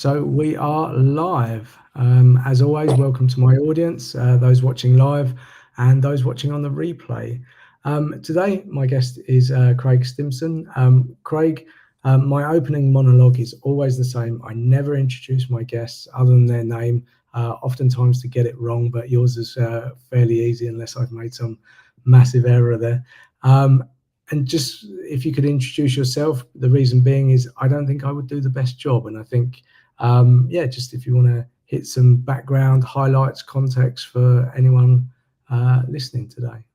So we are live. As always, welcome to my audience, those watching live and those watching on the replay. Today, my guest is Craig Stimson. Craig, my opening monologue is always the same. I never introduce my guests other than their name, oftentimes to get it wrong, but yours is fairly easy unless I've made some massive error there. And just if you could introduce yourself, the reason being is I don't think I would do the best job. And I think, just if you want to hit some background, highlights, context for anyone listening today.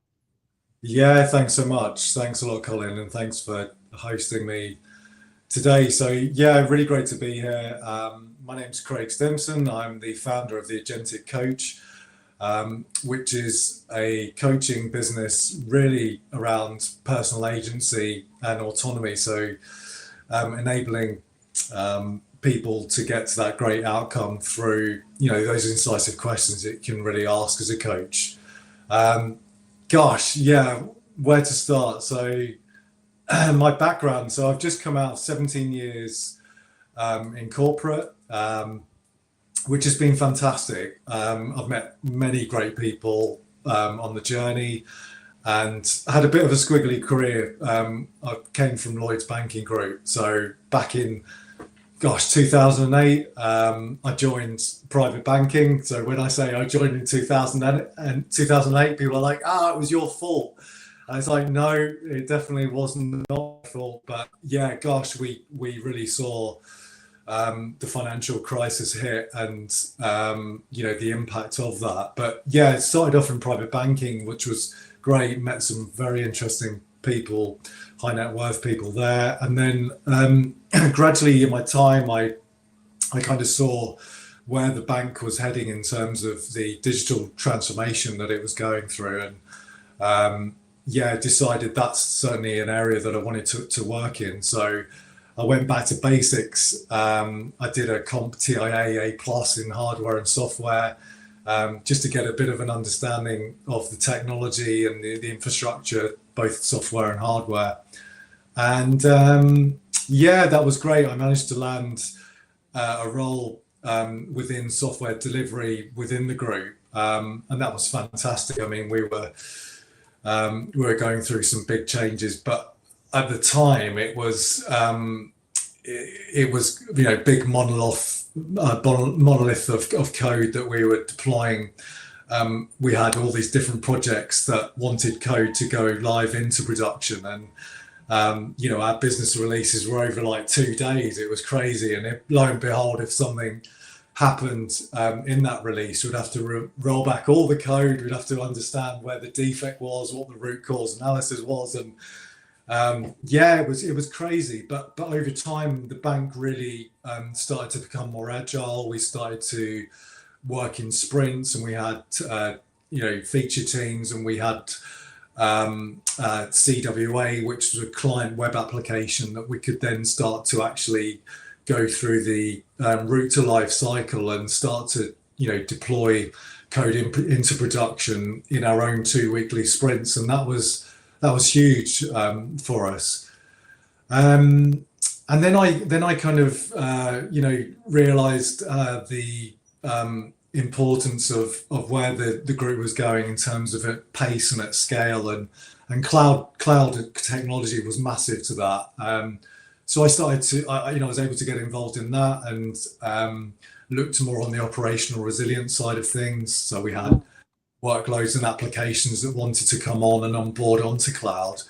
Yeah, thanks so much. Thanks a lot, Colin, and thanks for hosting me today. So yeah, really great to be here. My name's Craig Stimson. I'm the founder of the Agentic Coach, which is a coaching business really around personal agency and autonomy. So enabling people to get to that great outcome through, those incisive questions that you can really ask as a coach. Where to start? So my background, so I've just come out of 17 years in corporate, which has been fantastic. I've met many great people on the journey and had a bit of a squiggly career. I came from Lloyd's Banking Group. So back in 2008, I joined private banking. So when I say I joined in 2008, people are like, it was your fault. And it's like, no, it definitely wasn't my fault. But yeah, we really saw the financial crisis hit and, the impact of that. But yeah, it started off in private banking, which was great. Met some very interesting people, high net worth people there. And then gradually in my time, I kind of saw where the bank was heading in terms of the digital transformation that it was going through. And decided that's certainly an area that I wanted to work in. So I went back to basics. I did a comp TIA A+ in hardware and software, just to get a bit of an understanding of the technology and the infrastructure, both software and hardware. And that was great. I managed to land a role within software delivery within the group, and that was fantastic. I mean, we were going through some big changes, but at the time it was big monolith of code that we were deploying. We had all these different projects that wanted code to go live into production, and our business releases were over like 2 days. It was crazy, and lo and behold, if something happened in that release, we'd have to roll back all the code. We'd have to understand where the defect was, what the root cause analysis was, and it was crazy. But over time, the bank really started to become more agile. We started to work in sprints, and we had feature teams, and we had CWA, which was a client web application that we could then start to actually go through the route to life cycle and start to deploy code into production in our own 2 weekly sprints, and that was huge for us. And then I kind of realized the importance of where the group was going in terms of at pace and at scale, and cloud technology was massive to that. So I started to, I was able to get involved in that and looked more on the operational resilience side of things. So we had workloads and applications that wanted to come on and onboard onto cloud,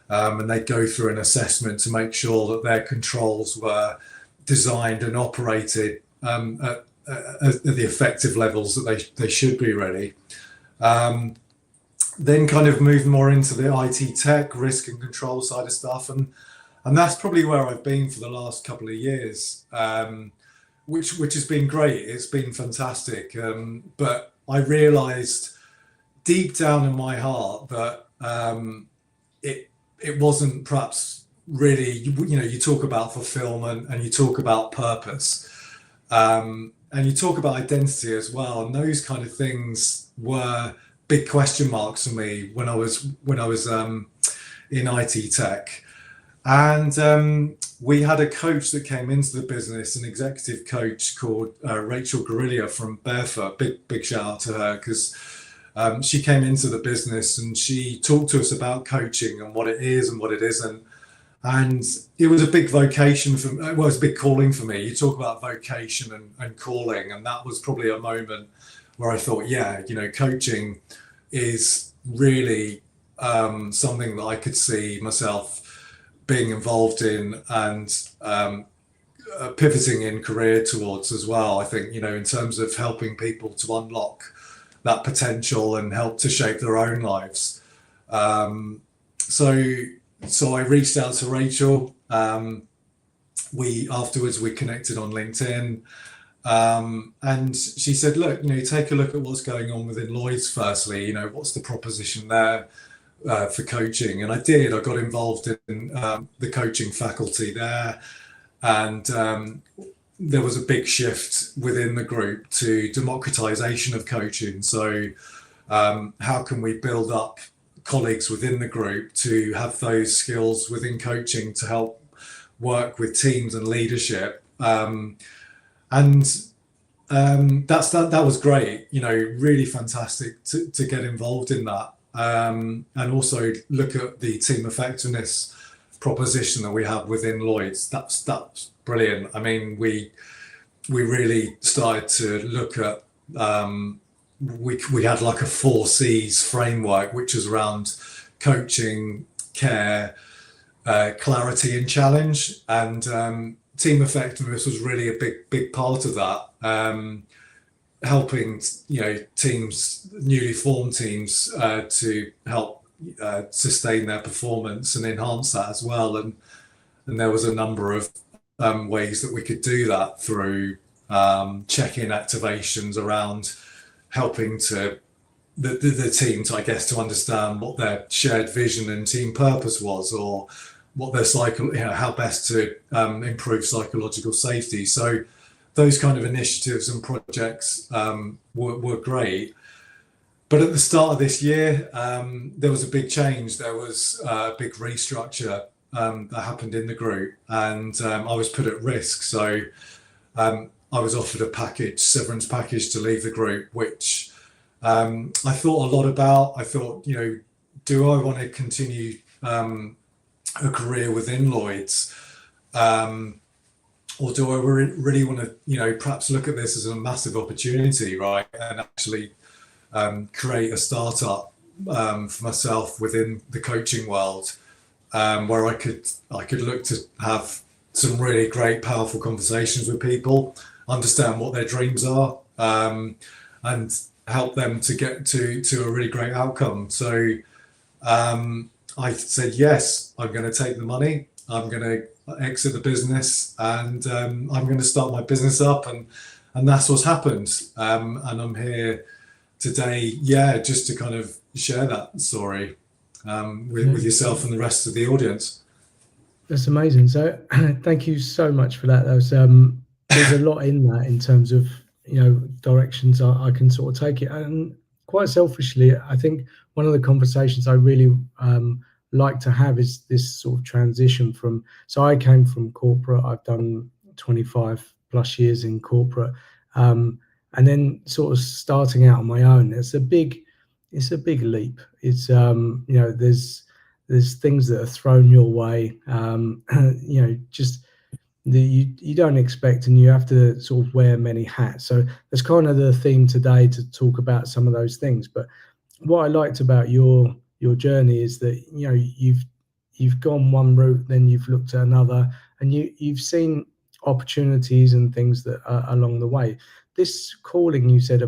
and they'd go through an assessment to make sure that their controls were designed and operated at the effective levels that they should be ready. Then kind of moved more into the IT tech, risk and control side of stuff, and that's probably where I've been for the last couple of years, which has been great. It's been fantastic. But I realized deep down in my heart that it wasn't perhaps really, you talk about fulfillment and you talk about purpose, and you talk about identity as well. And those kind of things were big question marks for me when I was in IT tech. And we had a coach that came into the business, an executive coach called Rachel Guerrilla from Barefoot. Big shout out to her, because she came into the business and she talked to us about coaching and what it is and what it isn't. And it was a big vocation for well, it was a big calling for me. You talk about vocation and calling, and that was probably a moment where I thought, yeah, coaching is really something that I could see myself being involved in and pivoting in career towards as well. I think, in terms of helping people to unlock that potential and help to shape their own lives. So I reached out to Rachel. Afterwards we connected on LinkedIn, and she said, look, take a look at what's going on within Lloyd's firstly. What's the proposition there for coaching? And I did. I got involved in the coaching faculty there, and there was a big shift within the group to democratization of coaching. So how can we build up colleagues within the group to have those skills within coaching to help work with teams and leadership? That was great, really fantastic to get involved in that, and also look at the team effectiveness proposition that we have within Lloyd's. That's brilliant. I mean, we really started to look at we had like a 4 C's framework, which was around coaching, care, clarity, and challenge. And team effectiveness was really a big part of that, helping teams, newly formed teams, to help sustain their performance and enhance that as well. And there was a number of ways that we could do that through check-in activations around helping to the team to, I guess, to understand what their shared vision and team purpose was, or what their how best to improve psychological safety. So those kind of initiatives and projects were great. But at the start of this year, there was a big change. There was a big restructure that happened in the group, and I was put at risk. So I was offered a severance package to leave the group, which I thought a lot about. I thought, do I want to continue a career within Lloyd's, or do I really want to, perhaps look at this as a massive opportunity, right, and actually create a startup for myself within the coaching world, where I could look to have some really great, powerful conversations with people, understand what their dreams are, and help them to get to a really great outcome. So I said, yes, I'm going to take the money, I'm going to exit the business, and I'm going to start my business up, and that's what's happened. And I'm here today, just to kind of share that story with yourself and the rest of the audience. That's amazing. So thank you so much for that. There's a lot in that, in terms of directions I can sort of take it. And quite selfishly, I think one of the conversations I really like to have is this sort of transition from, so I came from corporate. I've done 25 plus years in corporate, and then sort of starting out on my own. It's a big leap. It's there's things that are thrown your way, just that you don't expect, and you have to sort of wear many hats. So that's kind of the theme today, to talk about some of those things. But what I liked about your journey is that you've gone one route, then you've looked at another, and you've seen opportunities and things that are along the way. This calling, you said,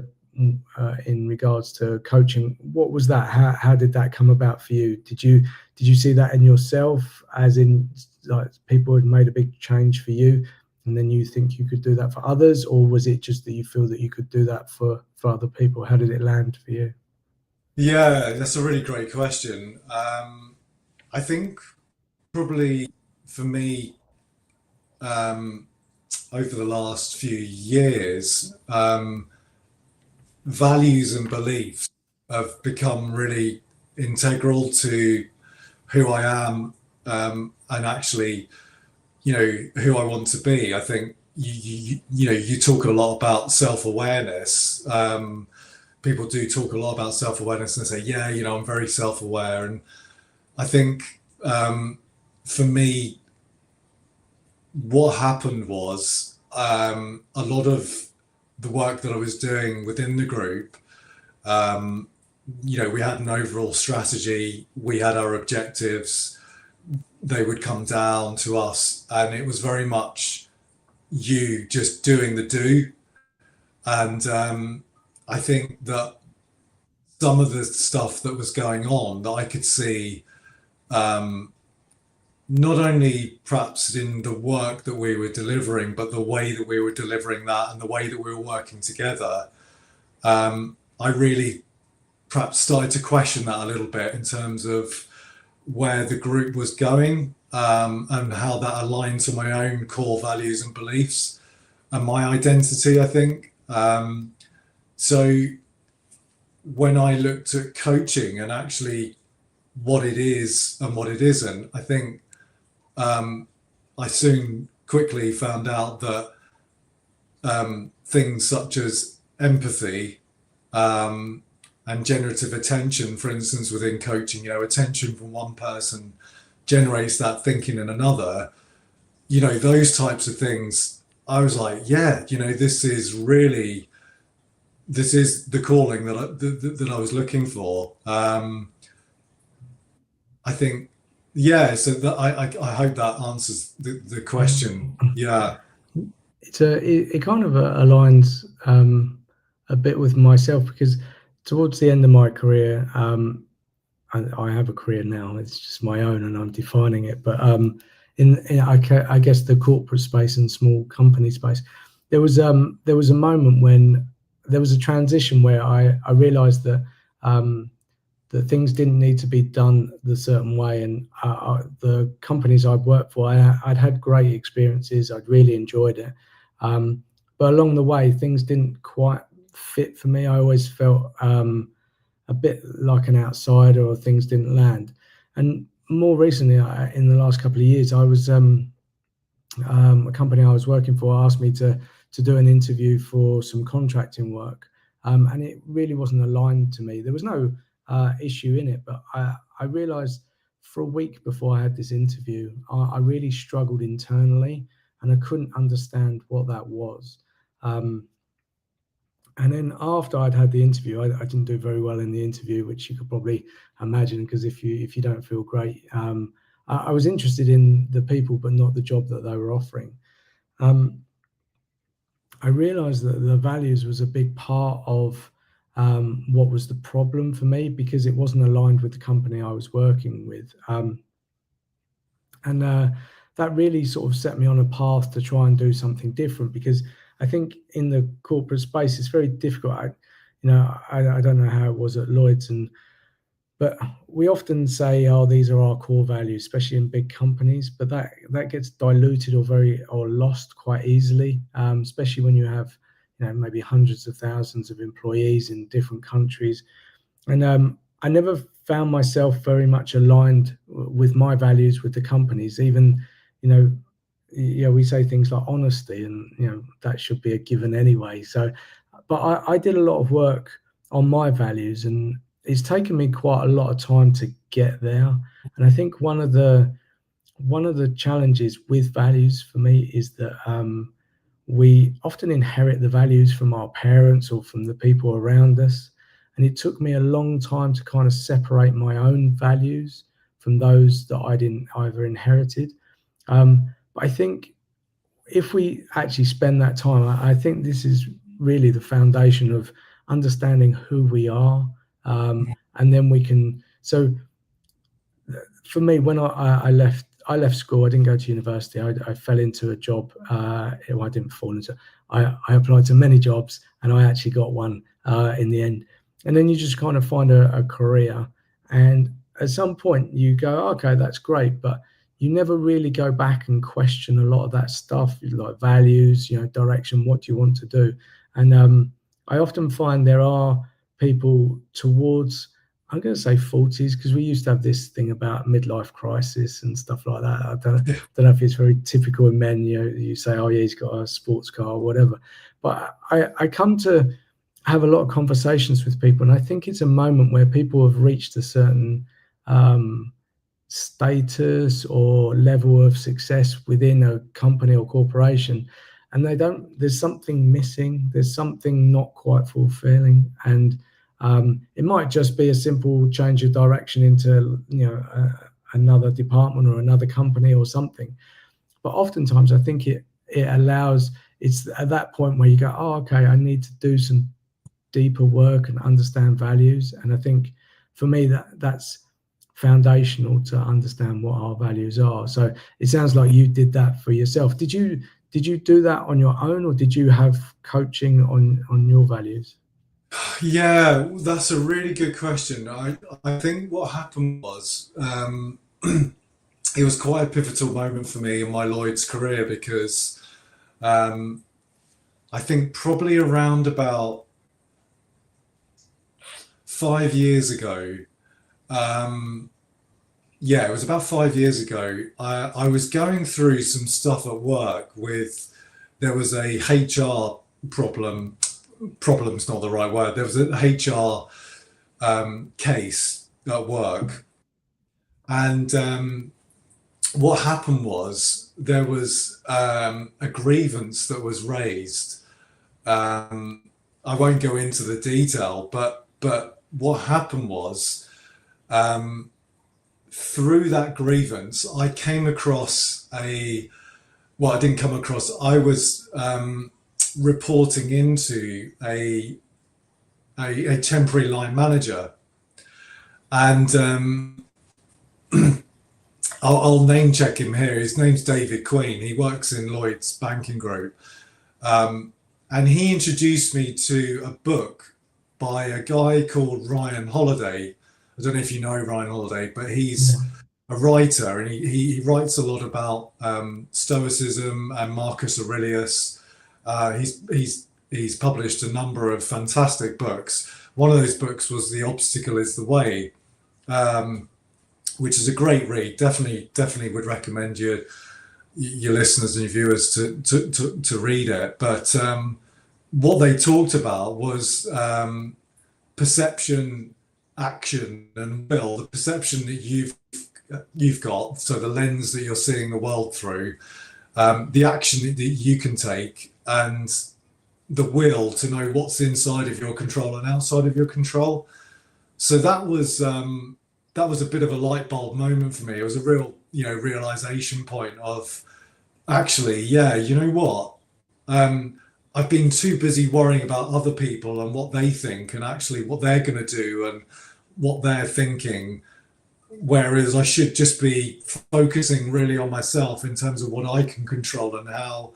in regards to coaching, what was that? How did that come about for you? Did you see that in yourself, as in, like, people had made a big change for you, and then you think you could do that for others? Or was it just that you feel that you could do that for other people? How did it land for you? Yeah, that's a really great question. I think probably for me, over the last few years, values and beliefs have become really integral to who I am, and actually, who I want to be. I think you talk a lot about self-awareness. People do talk a lot about self-awareness and say, yeah, I'm very self-aware. And I think for me, what happened was a lot of the work that I was doing within the group, we had an overall strategy, we had our objectives, they would come down to us, and it was very much you just doing the do. And I think that some of the stuff that was going on that I could see, not only perhaps in the work that we were delivering, but the way that we were delivering that and the way that we were working together, I really perhaps started to question that a little bit in terms of where the group was going, and how that aligned to my own core values and beliefs and my identity, I think. So when I looked at coaching and actually what it is and what it isn't, I think I soon quickly found out that things such as empathy and generative attention, for instance, within coaching, attention from one person generates that thinking in another, those types of things. I was like, yeah, this is the calling that I was looking for. I think, yeah. So I hope that answers the question. Yeah. It kind of aligns a bit with myself, because towards the end of my career, I have a career now. It's just my own, and I'm defining it. But I guess the corporate space and small company space, there was a moment when there was a transition where I realised that that things didn't need to be done the certain way, and the companies I'd worked for, I'd had great experiences. I'd really enjoyed it, but along the way, things didn't quite fit for me. I always felt a bit like an outsider, or things didn't land. And more recently, in the last couple of years, I was a company I was working for asked me to do an interview for some contracting work, and it really wasn't aligned to me. There was no issue in it, but I realised for a week before I had this interview, I really struggled internally, and I couldn't understand what that was. And then after I'd had the interview, I didn't do very well in the interview, which you could probably imagine, because if you don't feel great, I was interested in the people, but not the job that they were offering. I realised that the values was a big part of what was the problem for me, because it wasn't aligned with the company I was working with. And that really sort of set me on a path to try and do something different, because I think in the corporate space, it's very difficult. I don't know how it was at Lloyd's, but we often say, "Oh, these are our core values," especially in big companies. But that gets diluted or lost quite easily, especially when you have maybe hundreds of thousands of employees in different countries. And I never found myself very much aligned with my values with the companies. Even we say things like honesty, and that should be a given anyway. So, but I did a lot of work on my values, and it's taken me quite a lot of time to get there. And I think one of the challenges with values for me is that we often inherit the values from our parents or from the people around us. And it took me a long time to kind of separate my own values from those that I didn't either inherited. But I think if we actually spend that time, I think this is really the foundation of understanding who we are, and then we can. So, for me, when I left school, I didn't go to university. I fell into a job. I didn't fall into. I applied to many jobs, and I actually got one in the end. And then you just kind of find a career, and at some point you go, okay, that's great, but you never really go back and question a lot of that stuff, like values, direction, what do you want to do? And I often find there are people towards I'm going to say 40s, because we used to have this thing about midlife crisis and stuff like that. I don't know if it's very typical in men. You say, oh yeah, he's got a sports car or whatever. But I come to have a lot of conversations with people, and I think it's a moment where people have reached a certain status or level of success within a company or corporation, and there's something missing, there's something not quite fulfilling, and it might just be a simple change of direction into another department or another company or something. But oftentimes I think it's at that point where you go, oh, okay, I need to do some deeper work and understand values. And I think for me that's foundational to understand what our values are. So it sounds like you did that for yourself. Did you do that on your own, or did you have coaching on your values? Yeah, that's a really good question. I think what happened was it was quite a pivotal moment for me in my Lloyd's career, because I think probably around about 5 years ago, yeah, it was about 5 years ago, I was going through some stuff at work there was a HR problem's not the right word. There was an HR case at work. And what happened was there was a grievance that was raised. I won't go into the detail, but what happened was through that grievance, I came across I was reporting into a temporary line manager, and I'll name check him here. His name's David Queen. He works in Lloyd's Banking Group, and he introduced me to a book by a guy called Ryan Holiday. I don't know if you know Ryan Holiday, but he's a writer, and he writes a lot about Stoicism and Marcus Aurelius. He's published a number of fantastic books. One of those books was The Obstacle is the Way, which is a great read. Definitely would recommend your listeners and your viewers to read it. But what they talked about was perception, action, and will. The perception that you've got, so the lens that you're seeing the world through, the action that you can take, and the will to know what's inside of your control and outside of your control. So that was a bit of a light bulb moment for me. It was a real, realization point of, actually, yeah, you know what? I've been too busy worrying about other people and what they think and actually what they're going to do and what they're thinking. Whereas I should just be focusing really on myself in terms of what I can control and how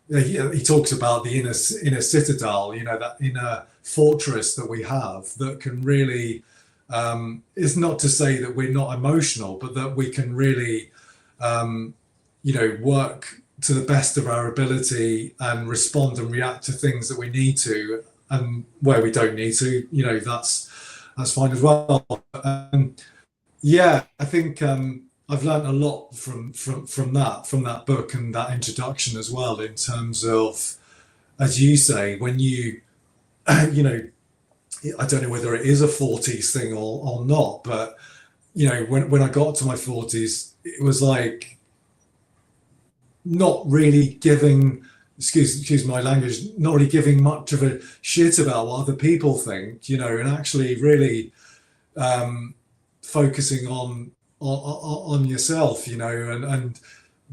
he talks about the inner citadel, that inner fortress that we have that can really, it's not to say that we're not emotional, but that we can really, work to the best of our ability and respond and react to things that we need to, and where we don't need to, that's fine as well. Yeah, I think I've learned a lot from that book and that introduction as well, in terms of, as you say, when you, I don't know whether it is a 40s thing or not, but when I got to my 40s, it was like not really giving, excuse my language, not really giving much of a shit about what other people think, and actually really focusing on yourself, and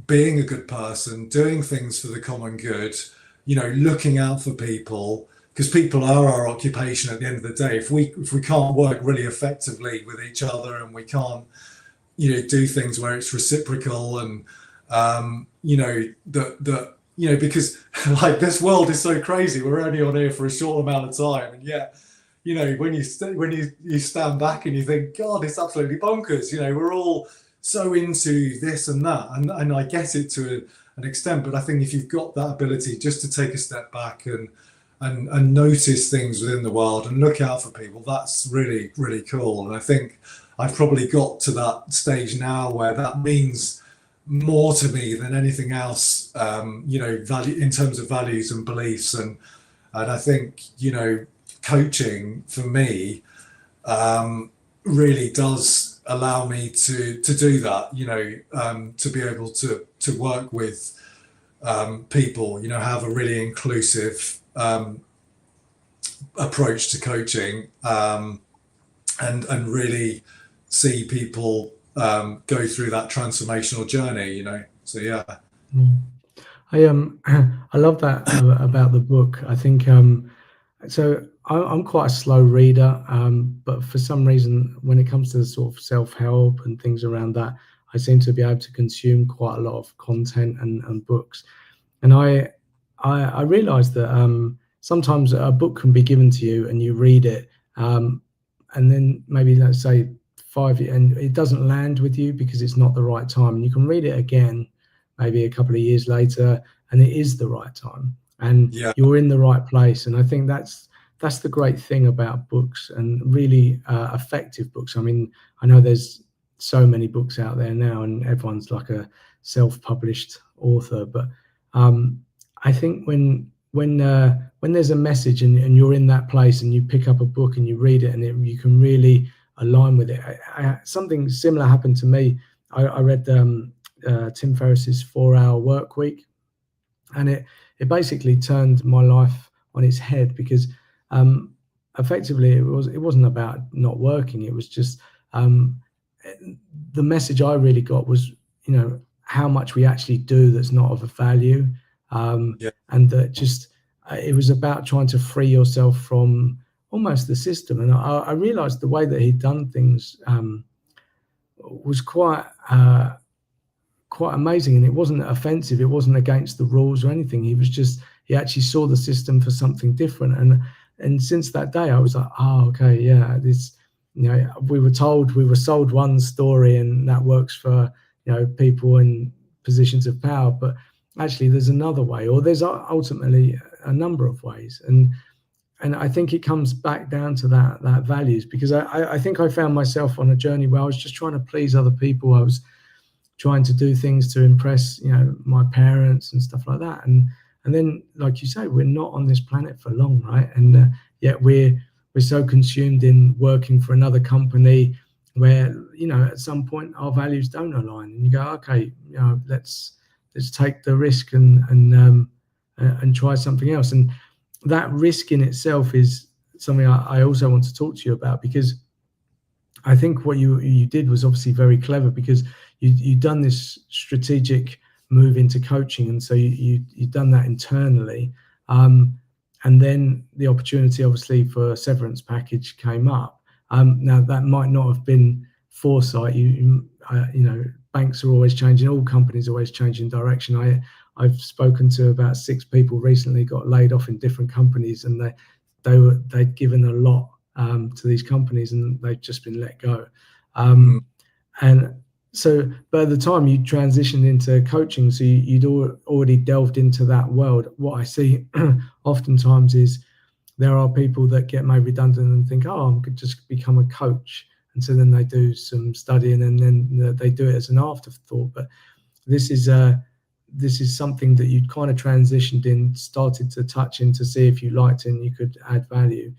being a good person, doing things for the common good, looking out for people, because people are our occupation at the end of the day. If we can't work really effectively with each other, and we can't, do things where it's reciprocal, and because like this world is so crazy, we're only on here for a short amount of time, and yet, when you stand back and you think, God, it's absolutely bonkers. We're all so into this and that, and I get it to an extent, but I think if you've got that ability just to take a step back and and notice things within the world and look out for people. That's really, really cool. And I think I've probably got to that stage now where that means more to me than anything else, value in terms of values and beliefs. And I think, coaching for me really does allow me to do that, to be able to work with people, have a really inclusive approach to coaching, and really see people go through that transformational journey. So yeah. I love that about the book. I think so. I'm quite a slow reader, but for some reason, when it comes to the sort of self-help and things around that, I seem to be able to consume quite a lot of content and books. And I realized that sometimes a book can be given to you and you read it, and then maybe let's say 5 years, and it doesn't land with you because it's not the right time. And you can read it again, maybe a couple of years later, and it is the right time, and Yeah. you're in the right place. And I think that's the great thing about books, and really effective books. I mean, I know there's so many books out there now, and everyone's like a self-published author, but I think when there's a message and you're in that place and you pick up a book and you read it and you can really align with it. Something similar happened to me. I read Tim Ferriss's 4 Hour Work Week, and it basically turned my life on its head, because effectively it wasn't about not working. It was just the message I really got was, how much we actually do that's not of a value, Yeah. and that just it was about trying to free yourself from almost the system. And I realized the way that he'd done things was quite amazing, and it wasn't offensive. It wasn't against the rules or anything. He actually saw the system for something different. And since that day, I was like, oh, okay, yeah, this, we were sold one story, and that works for, people in positions of power, but actually there's another way, or there's ultimately a number of ways. And I think it comes back down to that values, because I think I found myself on a journey where I was just trying to please other people. I was trying to do things to impress, my parents and stuff like that. And then, like you say, we're not on this planet for long, right? And yet we're so consumed in working for another company where, at some point our values don't align, and you go, okay, let's take the risk and try something else. And that risk in itself is something I also want to talk to you about, because I think what you did was obviously very clever, because you've done this strategic move into coaching, and so you've done that internally, and then the opportunity, obviously, for a severance package came up. Now that might not have been foresight. Banks are always changing. All companies are always changing direction. I've spoken to about 6 people recently, got laid off in different companies, and they'd given a lot to these companies, and they've just been let go. And so, by the time you transitioned into coaching, so you'd already delved into that world. What I see oftentimes is there are people that get made redundant and think, oh, I could just become a coach. And so then they do some studying, and then they do it as an afterthought. But this is something that you'd kind of transitioned in, started to touch in to see if you liked it and you could add value.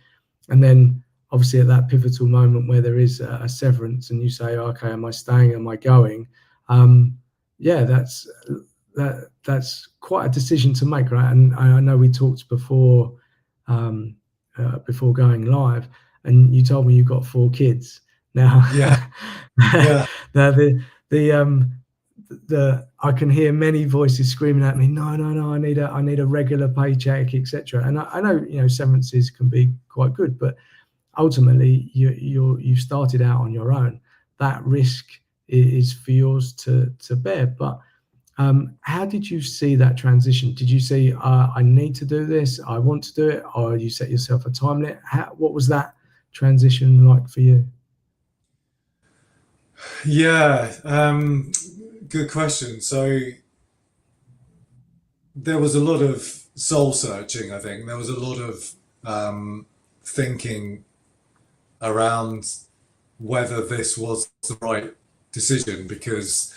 And then obviously at that pivotal moment where there is a severance and you say, okay, am I staying, am I going? Yeah, that's quite a decision to make, right? And I know we talked before going live, and you told me you've got 4 kids now. Yeah. Yeah. Now I can hear many voices screaming at me, no, I need a regular paycheck, etc. And I know, severances can be quite good, but ultimately you've started out on your own. That risk is for yours to bear. But how did you see that transition? Did you see, I need to do this, I want to do it, or you set yourself a time limit? What was that transition like for you? Yeah. Good question. So there was a lot of soul searching. I think there was a lot of thinking around whether this was the right decision, because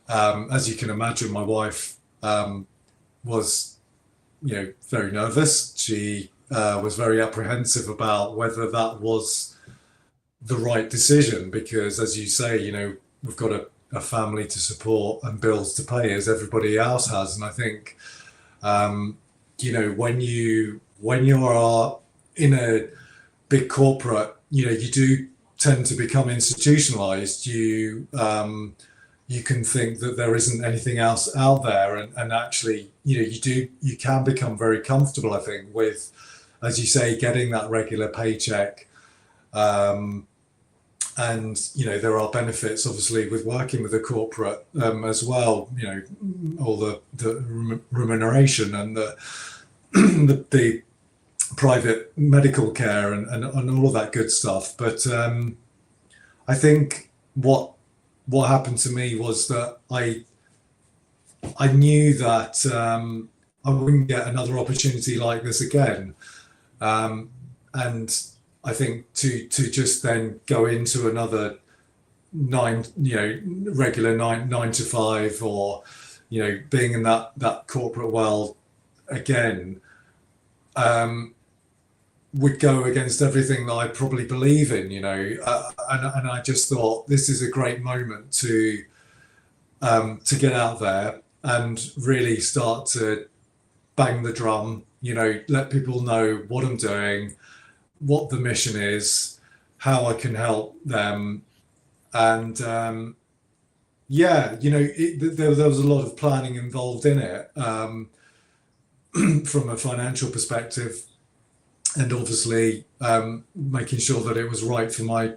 as you can imagine, my wife was, very nervous. She was very apprehensive about whether that was the right decision, because, as you say, we've got a family to support and bills to pay, as everybody else has. And I think, when you are in a big corporate, you do tend to become institutionalized. You can think that there isn't anything else out there, and actually, you can become very comfortable, I think, with, as you say, getting that regular paycheck. And there are benefits, obviously, with working with a corporate as well. All the remuneration and the private medical care and all of that good stuff. But I think what happened to me was that I knew that I wouldn't get another opportunity like this again, and I think to just then go into another regular nine to five, or being in that corporate world again, would go against everything that I probably believe in, and I just thought this is a great moment to get out there and really start to bang the drum, let people know what I'm doing, what the mission is, how I can help them. And there was a lot of planning involved in it, from a financial perspective, and obviously making sure that it was right for my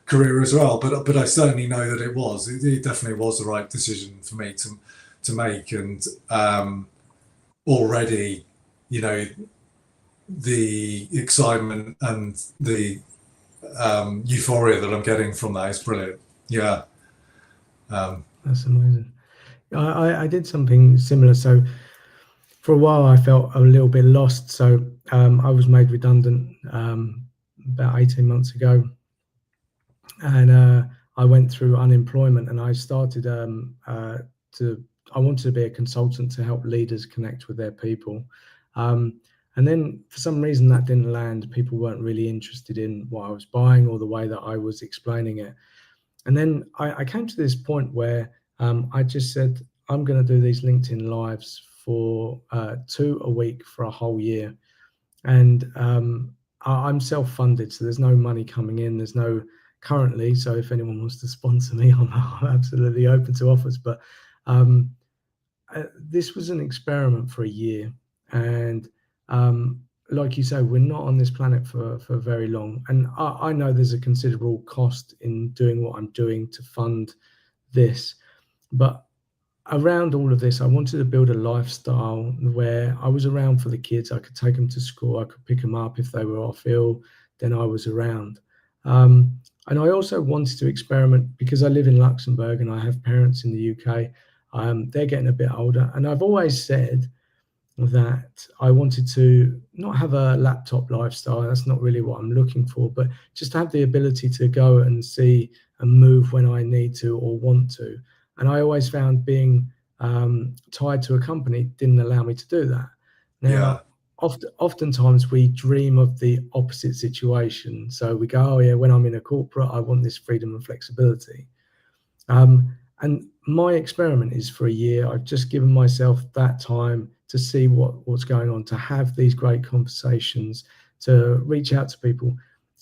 career as well. But I certainly know that it definitely was the right decision for me to make. And already, the excitement and the euphoria that I'm getting from that is brilliant. Yeah. That's amazing. I did something similar. So for a while, I felt a little bit lost. So I was made redundant about 18 months ago. And I went through unemployment, and I started I wanted to be a consultant to help leaders connect with their people. And then for some reason that didn't land. People weren't really interested in what I was buying or the way that I was explaining it. And then I came to this point where I just said, I'm going to do these LinkedIn lives for 2 a week for a whole year. And I'm self-funded, so there's no money coming in. There's no currently. So if anyone wants to sponsor me, I'm absolutely open to offers. But this was an experiment for a year. And like you say, we're not on this planet for very long. And I know there's a considerable cost in doing what I'm doing to fund this. But around all of this, I wanted to build a lifestyle where I was around for the kids. I could take them to school. I could pick them up if they were off ill. Then I was around. And I also wanted to experiment because I live in Luxembourg and I have parents in the UK. They're getting a bit older. And I've always said that I wanted to not have a laptop lifestyle. That's not really what I'm looking for, but just have the ability to go and see and move when I need to or want to. And I always found being tied to a company didn't allow me to do that. Now, oftentimes we dream of the opposite situation. So we go, oh yeah, when I'm in a corporate, I want this freedom and flexibility. And my experiment is for a year. I've just given myself that time to see what's going on, to have these great conversations, to reach out to people.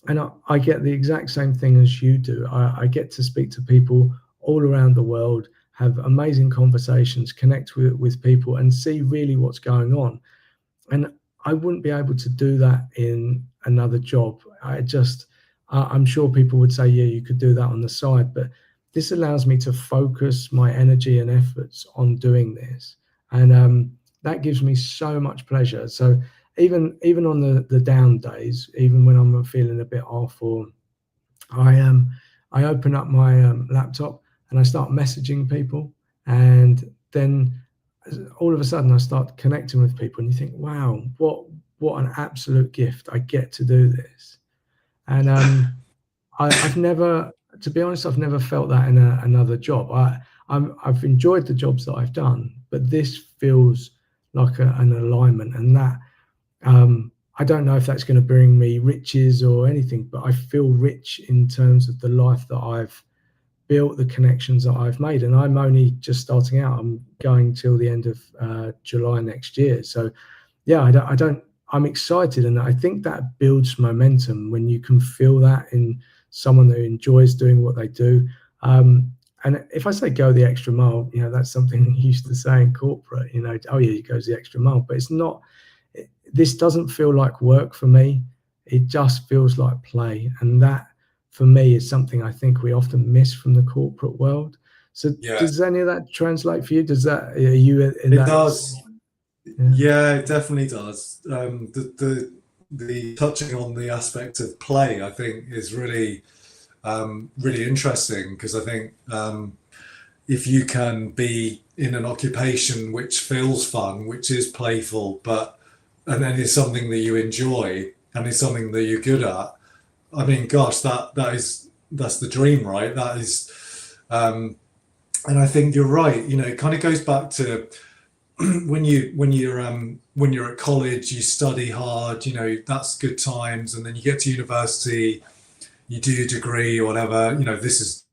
And I get the exact same thing as you do. I get to speak to people all around the world, have amazing conversations, connect with people, and see really what's going on. And I wouldn't be able to do that in another job. I'm sure people would say, yeah, you could do that on the side, but this allows me to focus my energy and efforts on doing this. And that gives me so much pleasure. So even on the down days, even when I'm feeling a bit off, or I open up my laptop and I start messaging people, and then all of a sudden I start connecting with people, and you think, wow, what an absolute gift, I get to do this. And I've never, to be honest, I've never felt that in another job. I've enjoyed the jobs that I've done, but this feels like an alignment, and that I don't know if that's going to bring me riches or anything, but I feel rich in terms of the life that I've built, the connections that I've made, and I'm only just starting out. I'm going till the end of July next year, so yeah, I'm excited, and I think that builds momentum when you can feel that in someone who enjoys doing what they do. And if I say go the extra mile, that's something you used to say in corporate. Oh yeah, you go the extra mile, but it's not. This doesn't feel like work for me. It just feels like play, and that for me is something I think we often miss from the corporate world. So Yeah, does any of that translate for you? Are you in it that? does. Yeah. Yeah, it definitely does. The touching on the aspect of play, I think, is really really interesting, because I think if you can be in an occupation which feels fun, which is playful, and then is something that you enjoy and is something that you're good at, I mean, gosh, that's the dream, right? That is, and I think you're right. It kind of goes back to when you're at college, you study hard. That's good times, and then you get to university, you do your degree or whatever. This is.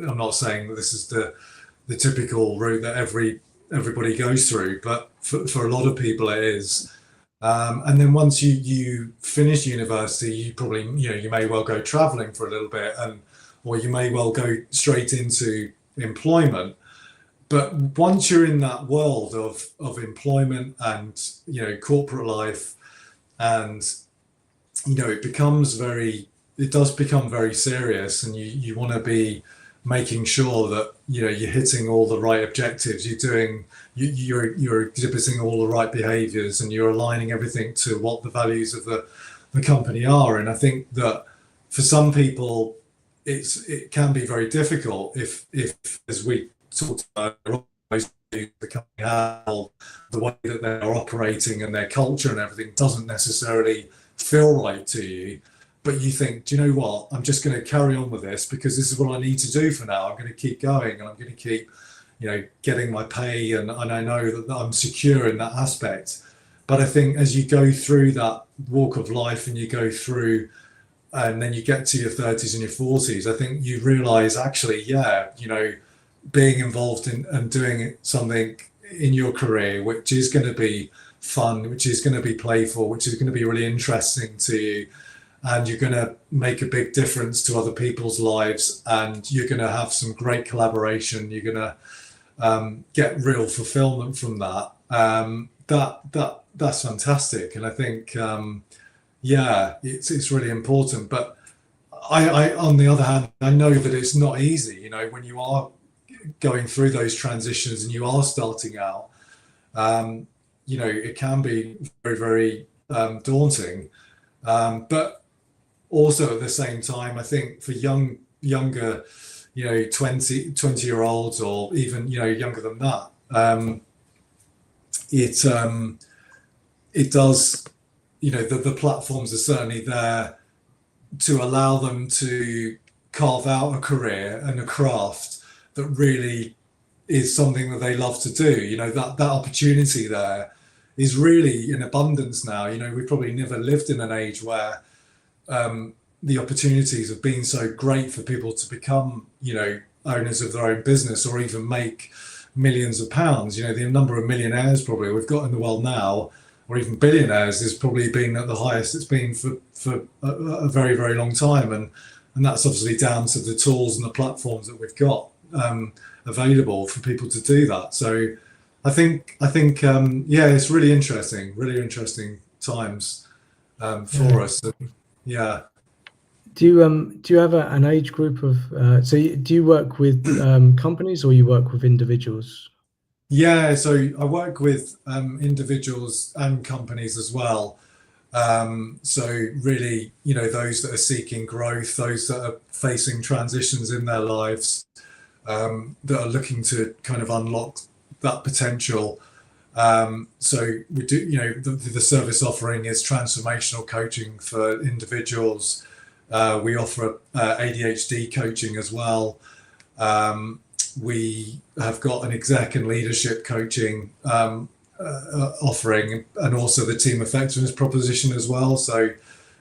I'm not saying that this is the typical route that everybody goes through, but for a lot of people it is. And then once you finish university, you probably you may well go traveling for a little bit, or you may well go straight into employment. But once you're in that world of employment and corporate life, and it does become very serious, and you want to be making sure that you're hitting all the right objectives, you're exhibiting all the right behaviors, and you're aligning everything to what the values of the company are. And I think that for some people it can be very difficult if as we talked about, the company, how the way that they're operating and their culture and everything doesn't necessarily feel right to you. But you think, do you know what? I'm just going to carry on with this because this is what I need to do for now. I'm going to keep going, and I'm going to keep, getting my pay, and I know that I'm secure in that aspect. But I think as you go through that walk of life, and you go through, and then you get to your 30s and your 40s, I think you realize actually, yeah, being involved in and doing something in your career which is going to be fun, which is going to be playful, which is going to be really interesting to you, and you're going to make a big difference to other people's lives, and you're going to have some great collaboration, you're going to get real fulfillment from that. That's fantastic. And I think yeah, it's really important. But I on the other hand, I know that it's not easy, when you are going through those transitions and you are starting out, it can be very, very daunting. But also at the same time, I think for younger, 20-year-olds, or even, younger than that, it does, the platforms are certainly there to allow them to carve out a career and a craft that really is something that they love to do. That opportunity there is really in abundance now. We've probably never lived in an age where the opportunities have been so great for people to become, owners of their own business, or even make millions of pounds. The number of millionaires probably we've got in the world now, or even billionaires, has probably been at the highest it's been for a very, very long time. And that's obviously down to the tools and the platforms that we've got available for people to do that. So I think yeah, it's really interesting times for us. Yeah. Do you have an age group of do you work with companies, or you work with individuals? Yeah, so I work with individuals and companies as well. So really, those that are seeking growth, those that are facing transitions in their lives, that are looking to kind of unlock that potential. So we do, the service offering is transformational coaching for individuals. We offer ADHD coaching as well. We have got an exec and leadership coaching offering, and also the team effectiveness proposition as well. So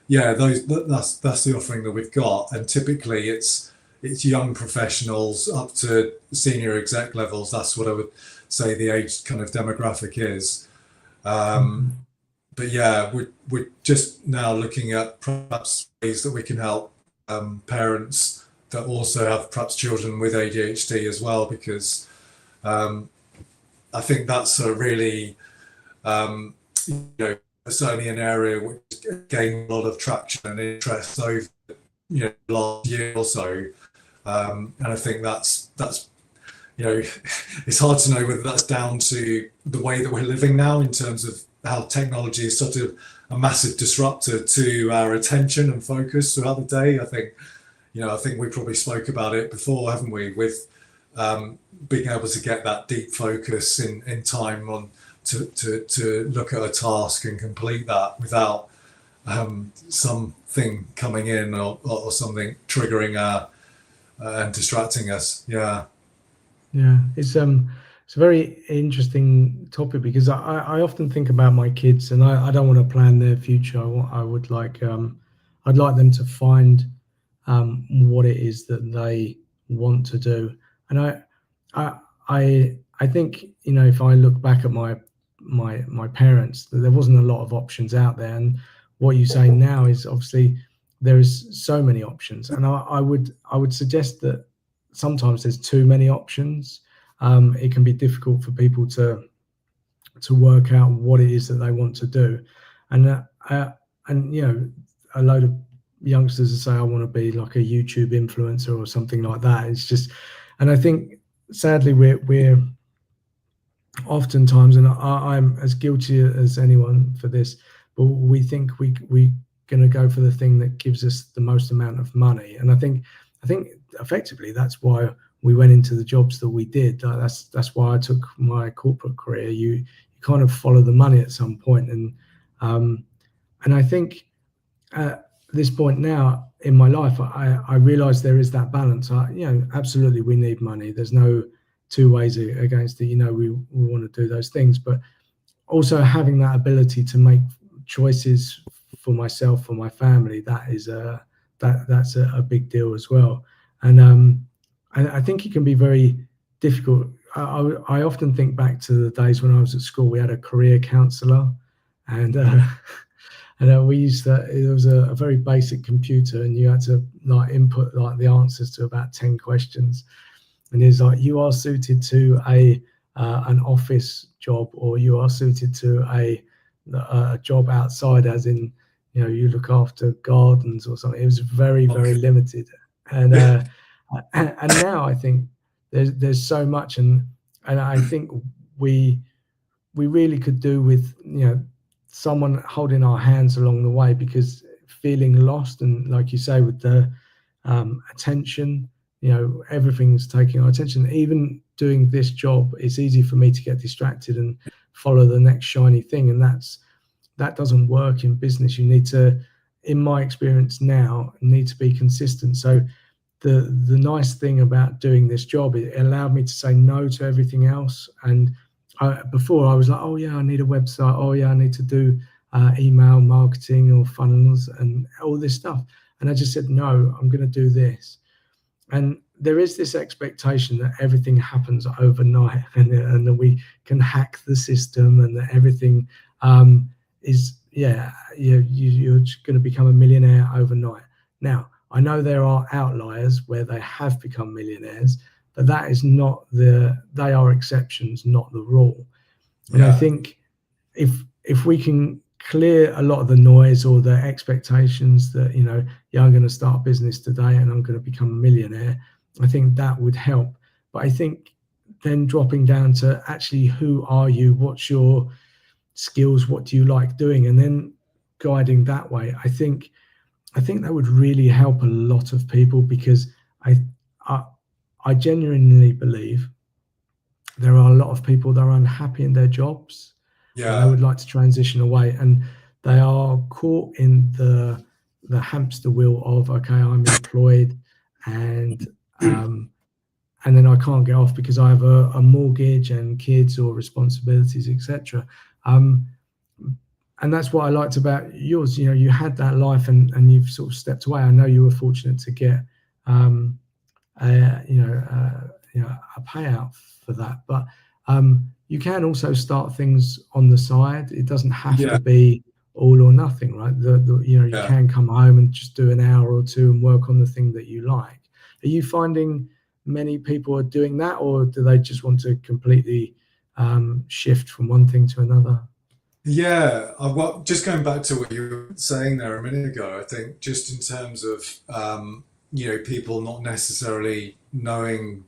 yeah, that's the offering that we've got, and typically it's young professionals up to senior exec levels. That's what I would say the age kind of demographic is. But yeah, we're just now looking at perhaps ways that we can help parents that also have perhaps children with ADHD as well, because I think that's a really certainly an area which gained a lot of traction and interest over last year or so, and I think that's it's hard to know whether that's down to the way that we're living now in terms of how technology is such a massive disruptor to our attention and focus throughout the day. I think we probably spoke about it before, haven't we, with being able to get that deep focus in time on to look at a task and complete that without something coming in or something triggering and distracting us. Yeah. It's a very interesting topic, because I often think about my kids, and I don't want to plan their future. I would like I'd like them to find what it is that they want to do. And I think, if I look back at my parents, there wasn't a lot of options out there, and what you say now is obviously there is so many options, and I would suggest that sometimes there's too many options. It can be difficult for people to work out what it is that they want to do, and a load of youngsters will say, I want to be like a YouTube influencer or something like that. It's just, and I think sadly we're oftentimes, and I'm as guilty as anyone for this, but we think we're going to go for the thing that gives us the most amount of money. And I think effectively that's why we went into the jobs that we did. That's why I took my corporate career. You kind of follow the money at some point, and I think at this point now in my life, I realize there is that balance. Absolutely we need money. There's no two ways against it. We want to do those things, but also having that ability to make choices for myself, for my family, that's a big deal as well. And I think it can be very difficult. I often think back to the days when I was at school. We had a career counsellor, and we used to. It was a very basic computer, and you had to input the answers to about 10 questions. And it's like, you are suited to an office job, or you are suited to a job outside, as in you look after gardens or something. It was very limited, and now I think there's so much, and I think we really could do with someone holding our hands along the way, because feeling lost, and like you say, with the attention, everything's taking our attention. Even doing this job, it's easy for me to get distracted and follow the next shiny thing, and that doesn't work in business. You need to, in my experience now, need to be consistent. So the nice thing about doing this job, it allowed me to say no to everything else. And before I was like, oh yeah, I need a website. Oh yeah, I need to do email marketing or funnels and all this stuff. And I just said, no, I'm going to do this. And there is this expectation that everything happens overnight, and that we can hack the system, and that everything you're going to become a millionaire overnight. Now, I know there are outliers where they have become millionaires, but that is not they are exceptions, not the rule. And I think if we can clear a lot of the noise or the expectations that, I'm going to start a business today and I'm going to become a millionaire, I think that would help. But I think then dropping down to actually, who are you? What's your skills? What do you like doing? And then guiding that way. I think that would really help a lot of people, because I genuinely believe there are a lot of people that are unhappy in their jobs and they Yeah. would like to transition away, and they are caught in the hamster wheel of, okay, I'm employed, and and then I can't get off because I have a mortgage and kids or responsibilities, etc. Um, and that's what I liked about yours. You know, you had that life, and you've sort of stepped away. I know you were fortunate to get um, a payout for that. But you can also start things on the side. It doesn't have Yeah. to be all or nothing, right? You Yeah. can come home and just do an hour or two and work on the thing that you like. Are you finding many people are doing that, or do they just want to completely shift from one thing to another? Yeah, well, just going back to what you were saying there a minute ago, I think just in terms of people not necessarily knowing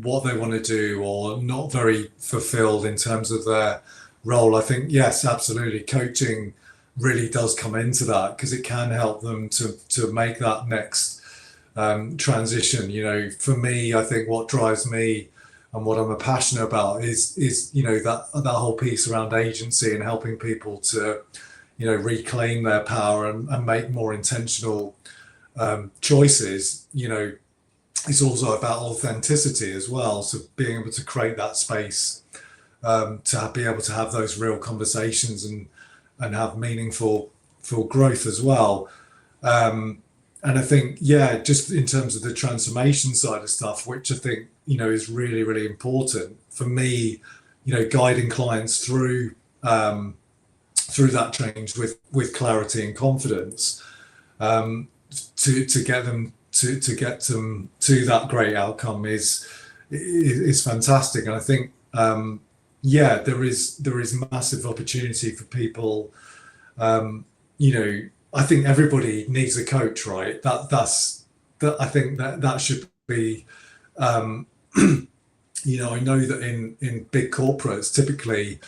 what they want to do or not very fulfilled in terms of their role, I think yes, absolutely, coaching really does come into that because it can help them to make that next transition. For me, I think what drives me and what I'm passionate about is that whole piece around agency and helping people to reclaim their power and make more intentional choices. It's also about authenticity as well. So being able to create that space to be able to have those real conversations and have meaningful full growth as well. And I think, yeah, just in terms of the transformation side of stuff, which I think, is really, really important for me, guiding clients through that change with clarity and confidence, to get them to that great outcome is fantastic. And I think, yeah, there is massive opportunity for people. I think everybody needs a coach, right? I think that should be. I know that in big corporates, typically,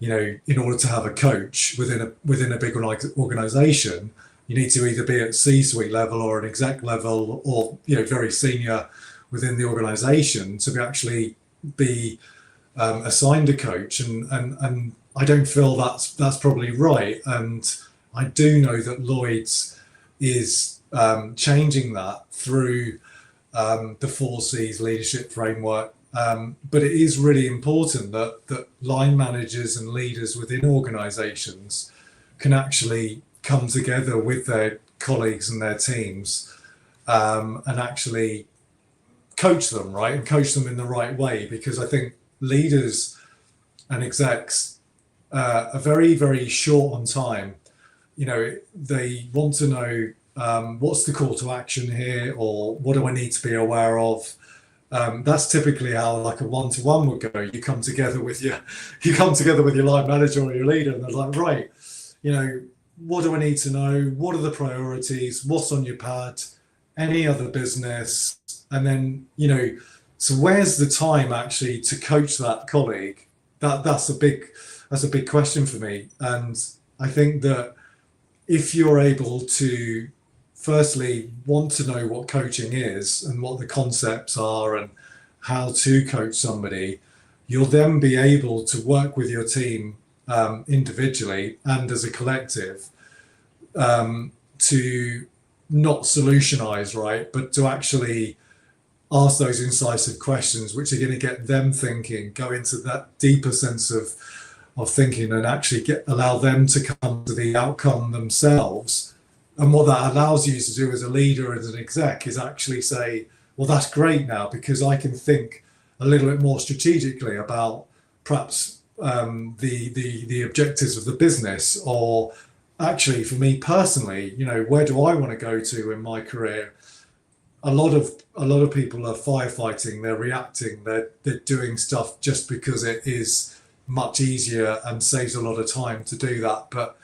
in order to have a coach within a big organization, you need to either be at C-suite level or an exec level, or very senior within the organization to actually be assigned a coach, and I don't feel that's probably right. And I do know that Lloyd's is changing that through the 4Cs leadership framework. But it is really important that line managers and leaders within organizations can actually come together with their colleagues and their teams, and actually coach them, right? And coach them in the right way, because I think leaders and execs are very, very short on time. They want to know what's the call to action here, or what do I need to be aware of. That's typically how like a one-to-one would go. You come together with your line manager or your leader, and they're like, right, what do I need to know? What are the priorities? What's on your pad? Any other business? And then, so where's the time actually to coach that colleague? That's a big question for me. And I think that if you're able to firstly want to know what coaching is and what the concepts are and how to coach somebody, you'll then be able to work with your team individually and as a collective, to not solutionize, right, but to actually ask those incisive questions which are going to get them thinking, go into that deeper sense of thinking, and actually allow them to come to the outcome themselves. And what that allows you to do as a leader, as an exec, is actually say, well, that's great now, because I can think a little bit more strategically about perhaps the objectives of the business, or actually for me personally, where do I want to go to in my career? A lot of people are firefighting, they're reacting, they're doing stuff just because it is much easier and saves a lot of time to do that. But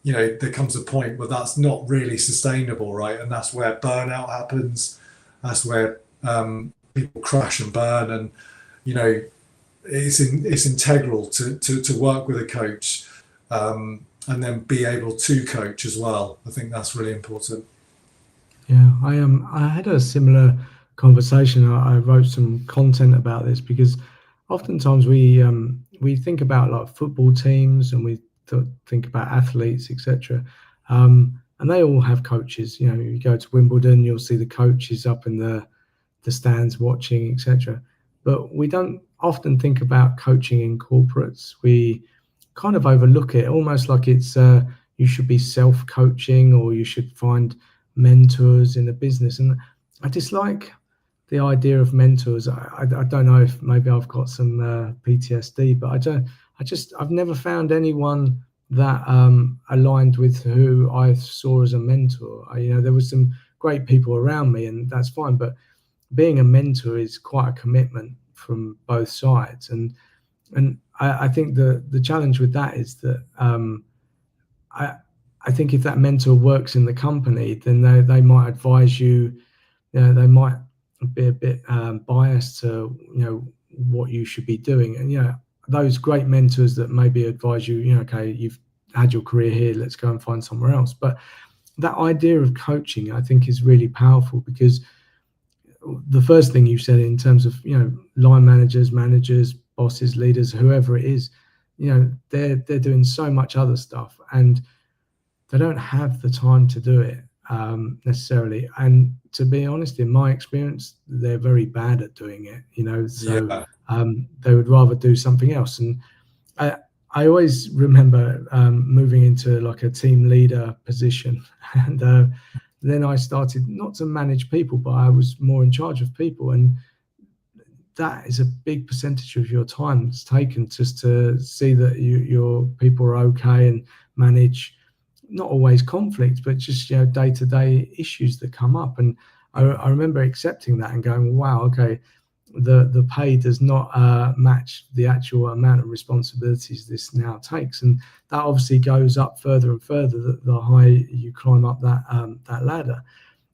there comes a point where that's not really sustainable, right? And that's where burnout happens. That's where people crash and burn. And it's integral to work with a coach, and then be able to coach as well. I think that's really important. Yeah, I had a similar conversation. I wrote some content about this because oftentimes we think about like football teams, and we think about athletes, etc. And they all have coaches. You know, you go to Wimbledon, you'll see the coaches up in the stands watching, etc. But we don't often think about coaching in corporates. We kind of overlook it, almost like it's you should be self-coaching, or you should find mentors in a business. And I dislike the idea of mentors. I don't know if maybe I've got some PTSD, but I've never found anyone that aligned with who I saw as a mentor. You know, there was some great people around me, and that's fine, but being a mentor is quite a commitment from both sides. And I think the challenge with that is that I I think if that mentor works in the company, then they might advise you. You know, they might be a bit biased to, you know, what you should be doing. And, you know, those great mentors that maybe advise you, you know, okay, you've had your career here, let's go and find somewhere else. But that idea of coaching, I think, is really powerful, because the first thing you said in terms of, you know, line managers, bosses, leaders, whoever it is, you know, they're doing so much other stuff, and they don't have the time to do it necessarily. And to be honest, in my experience, they're very bad at doing it. You know, so Yeah, they would rather do something else. And I I always remember moving into like a team leader position, and then I started not to manage people, but I was more in charge of people. And that is a big percentage of your time that's taken just to see that your people are okay, and manage not always conflict, but just, you know, day-to-day issues that come up. And I remember accepting that and going, wow, okay, the pay does not match the actual amount of responsibilities this now takes. And that obviously goes up further and further the higher you climb up that ladder.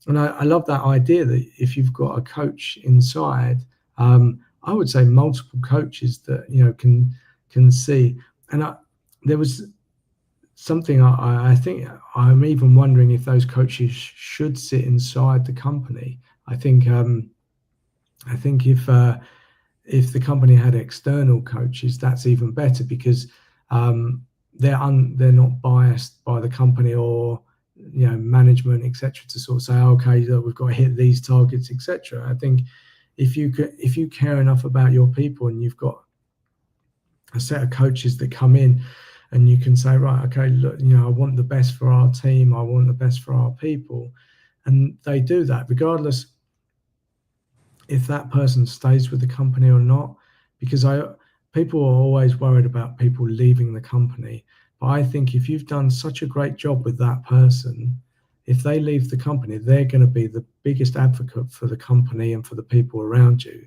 And I love that idea that if you've got a coach inside, I would say multiple coaches that, you know, can see. And there was something I think I'm even wondering if those coaches should sit inside the company. I think if the company had external coaches, that's even better, because they're not biased by the company or, you know, management, etc., to sort of say, okay, look, we've got to hit these targets, etc. I think if you care enough about your people, and you've got a set of coaches that come in, and you can say, right, okay, look, you know, I want the best for our team, I want the best for our people, and they do that regardless if that person stays with the company or not. Because people are always worried about people leaving the company, but I think if you've done such a great job with that person, if they leave the company, they're going to be the biggest advocate for the company and for the people around you.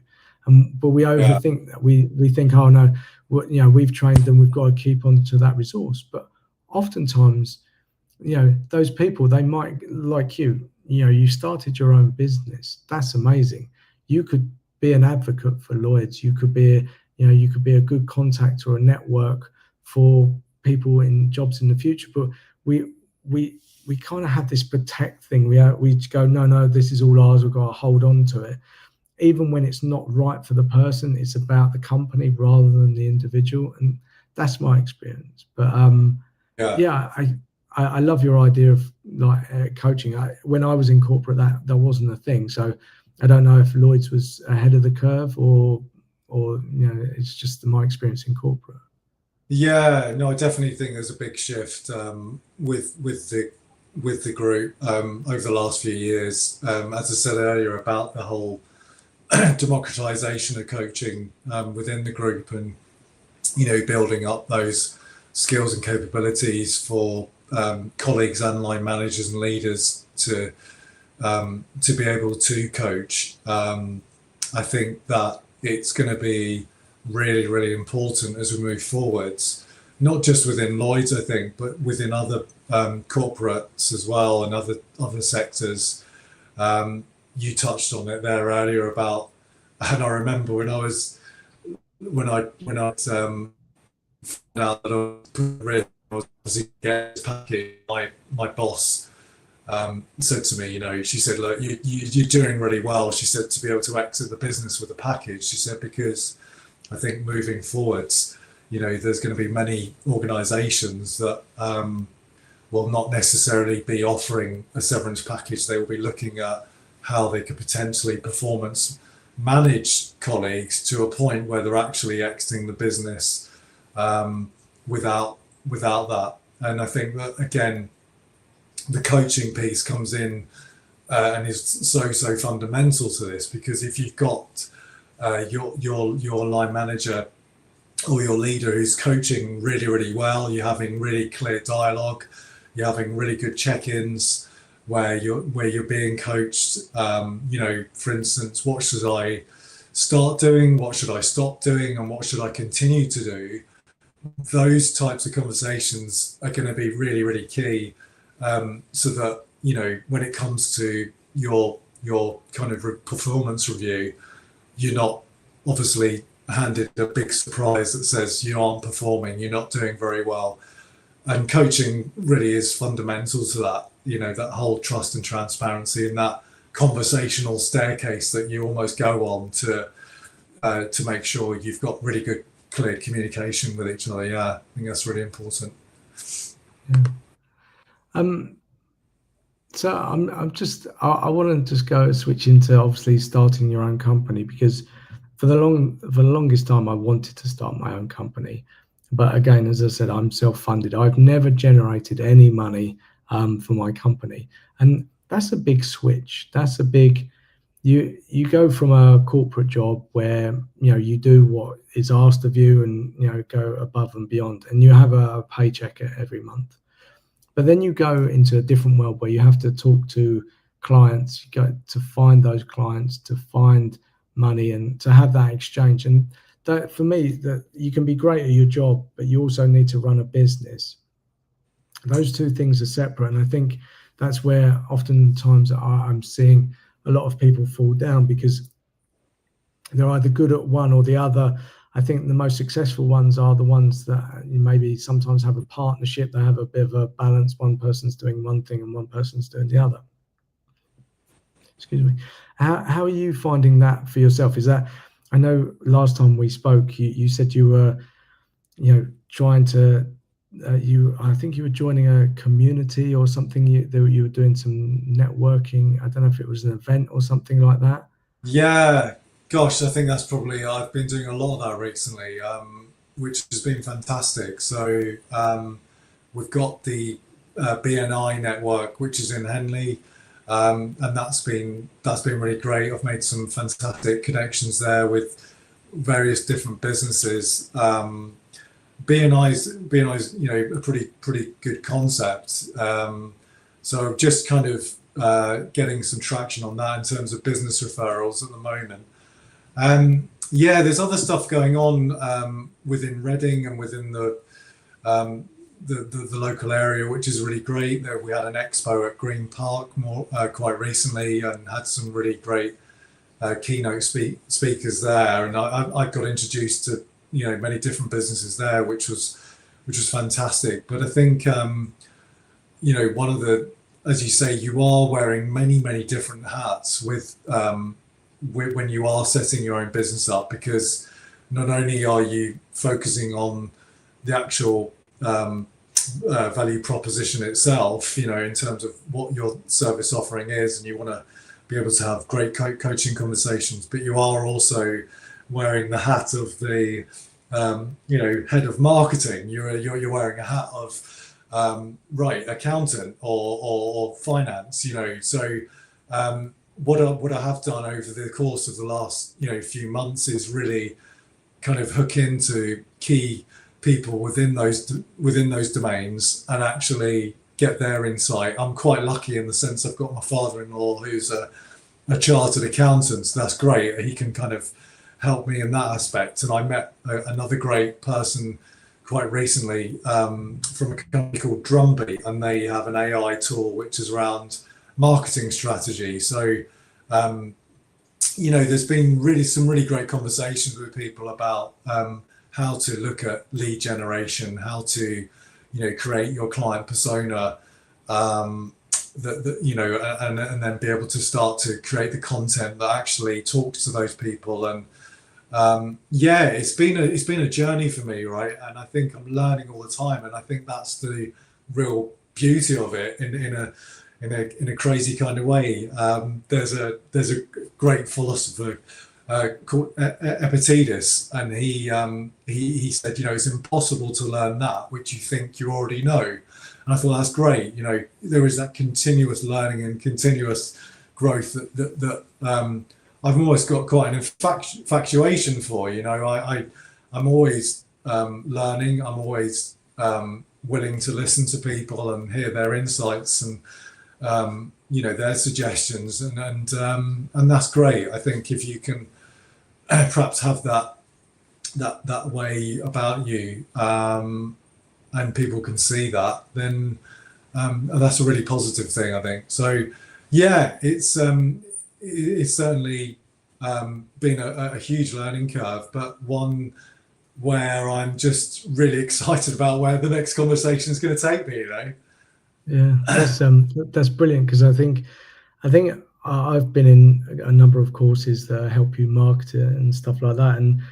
But we yeah, overthink that. We think, oh no, you know, we've trained them, we've got to keep on to that resource. But oftentimes, you know, those people, they might, like you know, you started your own business. That's amazing. You could be an advocate for Lloyd's. You could be, you know, you could be a good contact or a network for people in jobs in the future. But we we kind of have this protect thing. We go, no, this is all ours. We've got to hold on to it, even when it's not right for the person. It's about the company rather than the individual, and that's my experience. But yeah. yeah, I love your idea of like coaching. When I was in corporate, that wasn't a thing. So I don't know if Lloyd's was ahead of the curve, or you know, it's just my experience in corporate. Yeah, no, I definitely think there's a big shift with the group over the last few years. As I said earlier about the whole democratization of coaching within the group, and, you know, building up those skills and capabilities for colleagues and line managers and leaders to be able to coach. I think that it's going to be really, really important as we move forwards, not just within Lloyd's, I think, but within other corporates as well, and other sectors. You touched on it there earlier about, and I remember when I found out that I was getting this package, my boss said to me, you know, she said, look, you're doing really well. She said, to be able to exit the business with a package. She said, because I think moving forwards, there's going to be many organisations that will not necessarily be offering a severance package. They will be looking at how they could potentially performance manage colleagues to a point where they're actually exiting the business without that. And I think that, again, the coaching piece comes in and is so fundamental to this, because if you've got your line manager or your leader who's coaching really well, you're having really clear dialogue, you're having really good check-ins where you're being coached, for instance, what should I start doing, what should I stop doing, and what should I continue to do. Those types of conversations are going to be really key, so that when it comes to your kind of performance review, you're not obviously handed a big surprise that says you aren't performing, you're not doing very well. And coaching really is fundamental to that, that whole trust and transparency, and that conversational staircase that you almost go on to make sure you've got really good, clear communication with each other. Yeah, I think that's really important. Yeah. So I want to just go switch into obviously starting your own company, because for the longest time I wanted to start my own company, but again, as I said, I'm self-funded. I've never generated any money for my company, and that's a big switch. That's a big you go from a corporate job where you do what is asked of you and go above and beyond, and you have a paycheck every month. But then you go into a different world where you have to talk to clients, you go to find those clients, to find money, and to have that exchange. And that, for me, that you can be great at your job, but you also need to run a business. Those two things are separate, and I think that's where oftentimes I'm seeing a lot of people fall down, because they're either good at one or the other. I think the most successful ones are the ones that maybe sometimes have a partnership. They have a bit of a balance. One person's doing one thing and one person's doing the other. Excuse me. How are you finding that for yourself? Is that, I know last time we spoke, you said you were, trying to, I think you were joining a community or something. You were doing some networking. I don't know if it was an event or something like that. Yeah. Gosh, I think that's probably, I've been doing a lot of that recently, which has been fantastic. So we've got the BNI network, which is in Henley, and that's been really great. I've made some fantastic connections there with various different businesses. BNI's a pretty good concept. So just kind of getting some traction on that in terms of business referrals at the moment. Yeah, there's other stuff going on within Reading and within the local area, which is really great. There, we had an expo at Green Park quite recently, and had some really great keynote speakers there. And I got introduced to many different businesses there, which was fantastic. But I think one of the, as you say, you are wearing many different hats with when you are setting your own business up, because not only are you focusing on the actual value proposition itself, in terms of what your service offering is, and you want to be able to have great coaching conversations, but you are also wearing the hat of the head of marketing. You're wearing a hat of accountant or finance. So what I have done over the course of the last few months is really kind of hook into key people within those domains and actually get their insight. I'm quite lucky in the sense I've got my father-in-law who's a chartered accountant, so that's great. He can kind of help me in that aspect. And I met another great person quite recently from a company called Drumbeat, and they have an AI tool which is around marketing strategy. So there's been some really great conversations with people about how to look at lead generation, how to create your client persona, and then be able to start to create the content that actually talks to those people. And yeah, it's been a journey for me, right? And I think I'm learning all the time, and I think that's the real beauty of it in a crazy kind of way. There's a great philosopher called Epictetus, and he said, it's impossible to learn that which you think you already know. And I thought that's great. There is that continuous learning and continuous growth that I've always got quite an infatuation for. I'm always learning. I'm always willing to listen to people and hear their insights and their suggestions, and that's great. I think if you can perhaps have that way about you, and people can see that, then that's a really positive thing, I think. So yeah, it's certainly been a huge learning curve, but one where I'm just really excited about where the next conversation is going to take me. Yeah, that's brilliant, because I think I've been in a number of courses that help you market it and stuff like that. And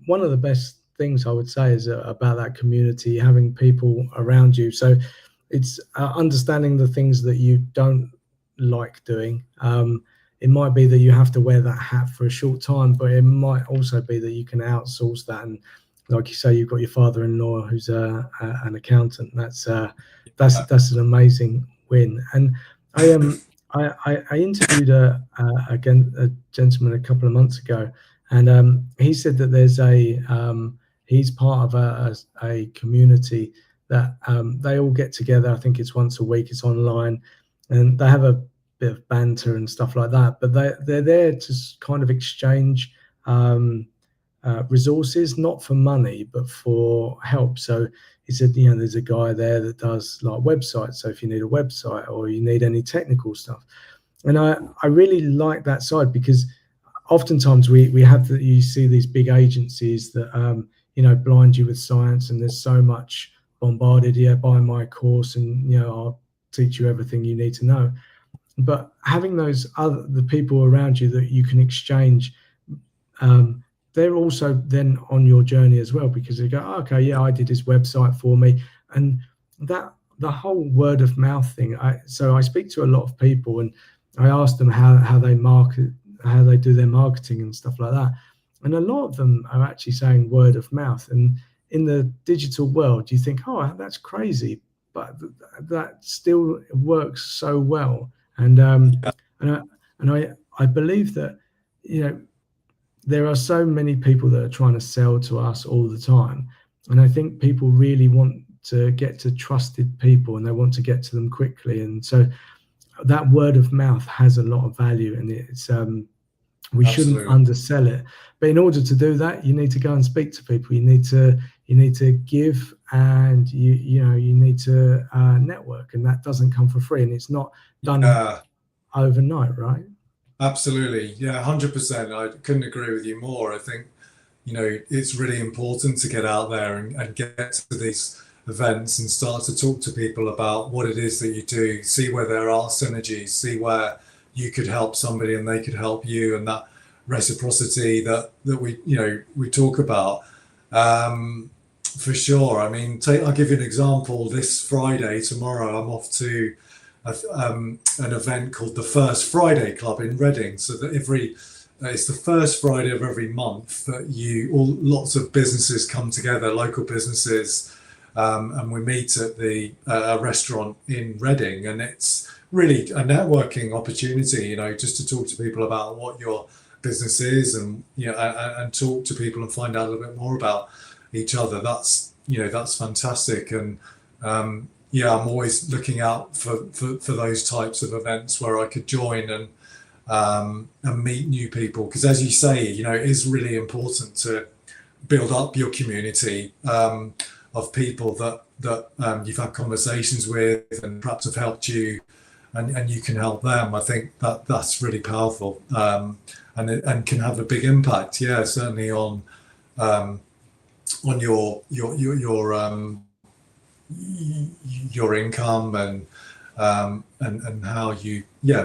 one of the best things I would say is about that community, having people around you. So it's understanding the things that you don't like doing. It might be that you have to wear that hat for a short time, but it might also be that you can outsource that. And like you say, you've got your father-in-law who's an accountant. That's an amazing win. And I interviewed a gentleman a couple of months ago, and he said that there's he's part of a community that they all get together. I think it's once a week. It's online, and they have a bit of banter and stuff like that. But they're there to kind of exchange resources, not for money, but for help. So he said, there's a guy there that does like websites. So if you need a website or you need any technical stuff, and I really like that side, because oftentimes we have you see these big agencies that blind you with science, and there's so much bombarded. Yeah, buy my course, and I'll teach you everything you need to know. But having the people around you that you can exchange, they're also then on your journey as well, because they go, oh, okay, yeah, I did his website for me. And that the whole word of mouth thing. So I speak to a lot of people, and I ask them how they market, how they do their marketing and stuff like that. And a lot of them are actually saying word of mouth. And in the digital world, you think, oh, that's crazy, but that still works so well. And I believe that there are so many people that are trying to sell to us all the time, and I think people really want to get to trusted people, and they want to get to them quickly. And so that word of mouth has a lot of value, and it's we shouldn't undersell it. But in order to do that, you need to go and speak to people. You need to give, and you need to network, and that doesn't come for free, and it's not done overnight, right? Absolutely. Yeah, 100%. I couldn't agree with you more. I think, it's really important to get out there and get to these events and start to talk to people about what it is that you do, see where there are synergies, see where you could help somebody and they could help you, and that reciprocity that we talk about. For sure. I mean, I'll give you an example. This Friday, tomorrow, I'm off to an event called the First Friday Club in Reading. So that it's the first Friday of every month that lots of businesses come together, local businesses, and we meet at a restaurant in Reading, and it's really a networking opportunity, just to talk to people about what your business is, and and talk to people and find out a little bit more about each other. That's fantastic. And yeah, I'm always looking out for those types of events where I could join and meet new people, because as you say, it is really important to build up your community of people that you've had conversations with and perhaps have helped you, and you can help them. I think that's really powerful, and can have a big impact. Yeah, certainly on your income and how you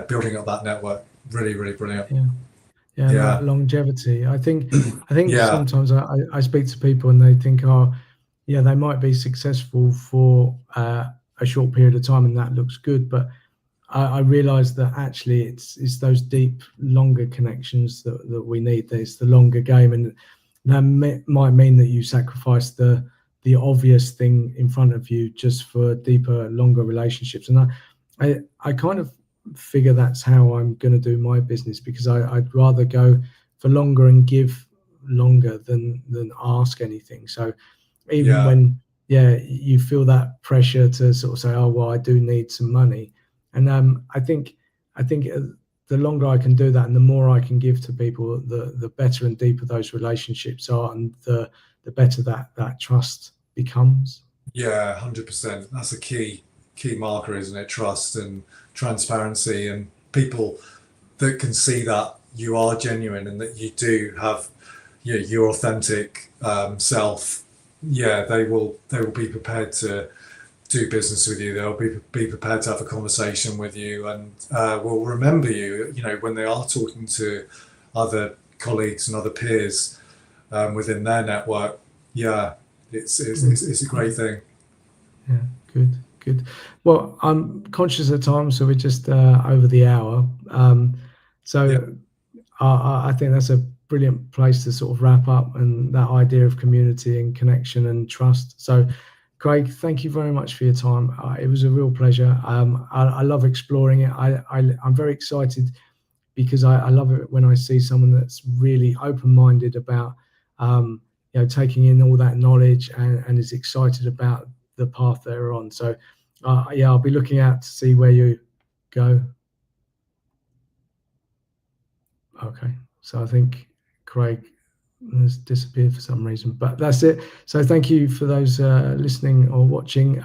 building up that network. Really, really brilliant. Yeah. Yeah, Yeah. longevity. I think Yeah. sometimes I speak to people and they think, oh, yeah, they might be successful for a short period of time and that looks good, but I realize that actually it's those deep, longer connections that we need. That it's the longer game, and that might mean that you sacrifice the obvious thing in front of you just for deeper, longer relationships. And I kind of figure that's how I'm going to do my business, because I'd rather go for longer and give longer than ask anything. So even Yeah. when, yeah, you feel that pressure to sort of say, oh well, I do need some money, and I think the longer I can do that and the more I can give to people, the better and deeper those relationships are, and the better that trust becomes. Yeah, 100%. That's a key marker, isn't it? Trust and transparency, and people that can see that you are genuine and that you do have your authentic self. Yeah, they will be prepared to do business with you. They'll be prepared to have a conversation with you, and will remember you. You know, when they are talking to other colleagues and other peers within their network. Yeah, it's a great thing. Yeah, good. Well, I'm conscious of time, so we're just over the hour. Yeah, So I think that's a brilliant place to sort of wrap up, and that idea of community and connection and trust. So, Craig, thank you very much for your time. It was a real pleasure. I love exploring it. I'm very excited because I love it when I see someone that's really open-minded about taking in all that knowledge, and is excited about the path they're on. So yeah, I'll be looking out to see where you go. Okay, so I think Craig has disappeared for some reason, but that's it. So thank you for those listening or watching.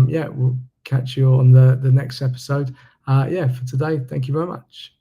Yeah, we'll catch you on the next episode. Yeah, for today, thank you very much.